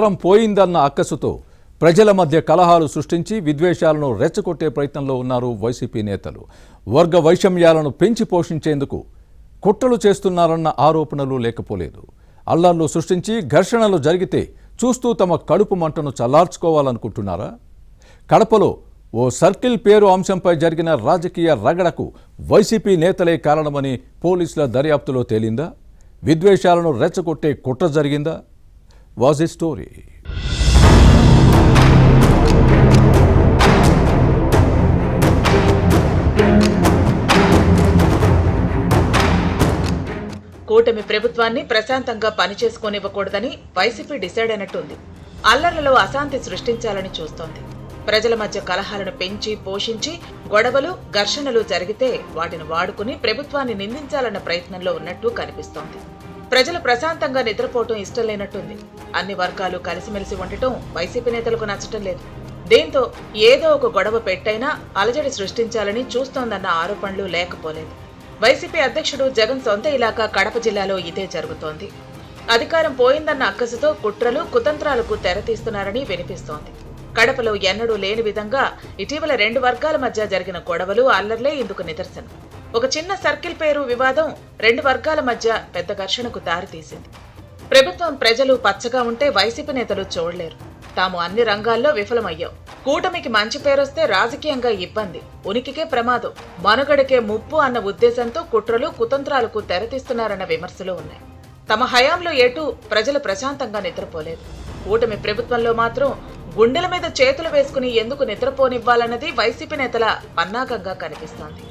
పోయిందన్న అక్కసుతో ప్రజల మధ్య కలహాలు సృష్టించి విద్వేషాలను రెచ్చగొట్టే ప్రయత్నంలో ఉన్నారు వైసీపీ నేతలు. వర్గ వైషమ్యాలను పెంచి పోషించేందుకు కుట్రలు చేస్తున్నారన్న ఆరోపణలు లేకపోలేదు. అల్లర్లు సృష్టించి ఘర్షణలు జరిగితే చూస్తూ తమ కడుపు మంటను చల్లార్చుకోవాలనుకుంటున్నారా? కడపలో ఓ సర్కిల్ పేరు అంశంపై జరిగిన రాజకీయ రగడకు వైసీపీ నేతలే కారణమని పోలీసుల దర్యాప్తులో తేలిందా? విద్వేషాలను రెచ్చగొట్టే కుట్ర జరిగిందా? Was a story. కూటమి ప్రభుత్వాన్ని ప్రశాంతంగా పనిచేసుకోనివ్వకూడదని వైసీపీ డిసైడ్ అయినట్టుంది. అల్లర్లలో అశాంతి సృష్టించాలని చూస్తోంది. ప్రజల మధ్య కలహాలను పెంచి పోషించి గొడవలు ఘర్షణలు జరిగితే వాటిని వాడుకుని ప్రభుత్వాన్ని నిందించాలన్న ప్రయత్నంలో ఉన్నట్టు కనిపిస్తోంది. ప్రజలు ప్రశాంతంగా నిద్రపోవటం ఇష్టం లేనట్టుంది. అన్ని వర్గాలు కలిసిమెలిసి ఉండటం వైసీపీ నేతలకు నచ్చటం లేదు. దీంతో ఏదో ఒక గొడవ పెట్టైనా అలజడి సృష్టించాలని చూస్తోందన్న ఆరోపణలు లేకపోలేదు. వైసీపీ అధ్యక్షుడు జగన్ సొంత ఇలాకా కడప జిల్లాలో ఇదే జరుగుతోంది. అధికారం పోయిందన్న అక్కసుతో కుట్రలు కుతంత్రాలకు తెరతీస్తున్నారని వినిపిస్తోంది. కడపలో ఎన్నడూ లేని విధంగా ఇటీవల 2 వర్గాల మధ్య జరిగిన గొడవలు అల్లర్లే ఇందుకు నిదర్శనం. ఒక చిన్న సర్కిల్ పేరు వివాదం 2 వర్గాల మధ్య పెద్ద ఘర్షణకు దారితీసింది. ప్రభుత్వం ప్రజలు పచ్చగా ఉంటే వైసీపీ నేతలు చూడలేరు. తాము అన్ని రంగాల్లో విఫలమయ్యాం. కూటమికి మంచి పేరొస్తే రాజకీయంగా ఇబ్బంది, ఉనికికే ప్రమాదం, మనుగడకే ముప్పు అన్న ఉద్దేశంతో కుట్రలు కుతంత్రాలకు తెరతీస్తున్నారన్న విమర్శలు ఉన్నాయి. తమ హయాంలో ఎటూ ప్రజలు ప్రశాంతంగా నిద్రపోలేదు. కూటమి ప్రభుత్వంలో మాత్రం గుండెల మీద చేతులు వేసుకుని ఎందుకు నిద్రపోనివ్వాలన్నది వైసీపీ నేతల పన్నాగంగా కనిపిస్తోంది.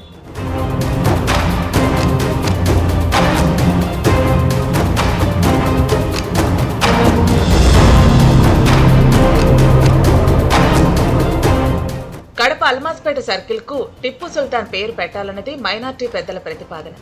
కడప అల్మాస్పేట సర్కిల్ కు టిప్పు సుల్తాన్ పేరు పెట్టాలన్నది మైనార్టీ పెద్దల ప్రతిపాదన.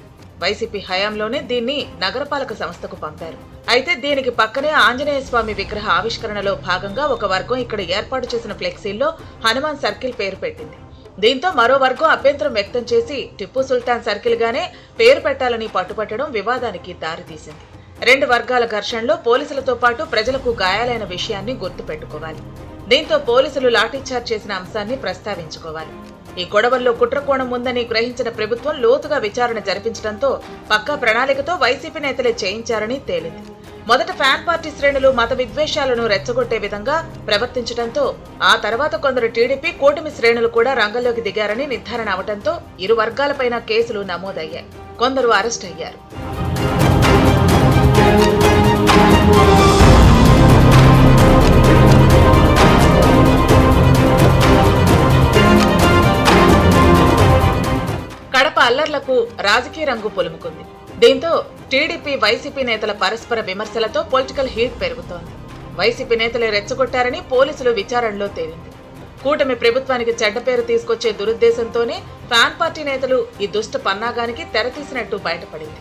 వైసీపీ హయాంలోనే దీన్ని నగరపాలక సంస్థకు పంపారు. అయితే దీనికి పక్కనే ఆంజనేయ స్వామి విగ్రహ ఆవిష్కరణలో భాగంగా ఒక వర్గం ఇక్కడ ఏర్పాటు చేసిన ఫ్లెక్సీల్లో హనుమాన్ సర్కిల్ పేరు పెట్టింది. దీంతో మరో వర్గం అభ్యంతరం వ్యక్తం చేసి టిప్పు సుల్తాన్ సర్కిల్ గానే పేరు పెట్టాలని పట్టుపట్టడం వివాదానికి దారితీసింది. 2 వర్గాల ఘర్షణలో పోలీసులతో పాటు ప్రజలకు గాయాలైన విషయాన్ని గుర్తుపెట్టుకోవాలి. దీంతో పోలీసులు లాఠీచార్జ్ చేసిన అంశాన్ని ప్రస్తావించుకోవాలి. ఈ గొడవల్లో కుట్రకోణం ఉందని గ్రహించిన ప్రభుత్వం లోతుగా విచారణ జరిపించడంతో పక్కా ప్రణాళికతో వైసీపీ నేతలే చేయించారని తేలింది. మొదట ఫ్యాన్ పార్టీ శ్రేణులు మత విద్వేషాలను రెచ్చగొట్టే విధంగా ప్రవర్తించడంతో ఆ తర్వాత కొందరు టీడీపీ కూటమి శ్రేణులు కూడా రంగంలోకి దిగారని నిర్ధారణ అవడంతో ఇరు వర్గాలపైన కేసులు నమోదయ్యాయి. కొందరు అరెస్ట్ అయ్యారు. కడప అల్లర్లకు రాజకీయ రంగు పులుముకుంది. దీంతో టీడీపీ వైసీపీ నేతల పరస్పర విమర్శలతో పొలిటికల్ హీట్ పెరుగుతోంది. వైసీపీ నేతలే రెచ్చగొట్టారని పోలీసులు విచారణలో తేలింది. కూటమి ప్రభుత్వానికి చెడ్డ పేరు తీసుకొచ్చే దురుద్దేశంతోనే ఫ్యాన్ పార్టీ నేతలు ఈ దుష్ట పన్నాగానికి తెరతీసినట్టు బయటపడింది.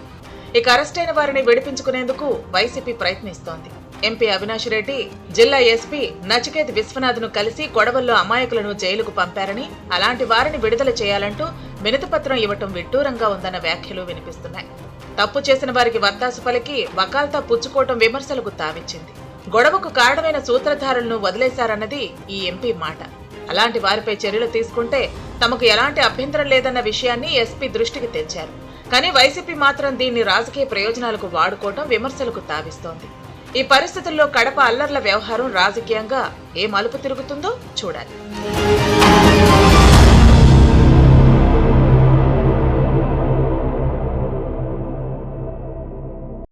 ఇక అరెస్టైన వారిని విడిపించుకునేందుకు వైసీపీ ప్రయత్నిస్తోంది. ఎంపీ అవినాష్ రెడ్డి జిల్లా ఎస్పీ నచికేత్ విశ్వనాథ్ను కలిసి గొడవల్లో అమాయకులను జైలుకు పంపారని, అలాంటి వారిని విడుదల చేయాలంటూ వినతిపత్రం ఇవ్వటం విడ్డూరంగా ఉందన్న వ్యాఖ్యలు వినిపిస్తున్నాయి. తప్పు చేసిన వారికి వత్తాసు పలికి వకాల్తా పుచ్చుకోవటం విమర్శలకు తావిచ్చింది. గొడవకు కారణమైన సూత్రధారులను వదిలేశారన్నది ఈ ఎంపీ మాట. అలాంటి వారిపై చర్యలు తీసుకుంటే తమకు ఎలాంటి అభ్యంతరం లేదన్న విషయాన్ని ఎస్పీ దృష్టికి తెచ్చారు. కానీ వైసీపీ మాత్రం దీన్ని రాజకీయ ప్రయోజనాలకు వాడుకోవటం విమర్శలకు తావిస్తోంది. ఈ పరిస్థితుల్లో కడప అల్లర్ల వ్యవహారం రాజకీయంగా ఏ మలుపు తిరుగుతుందో చూడాలి.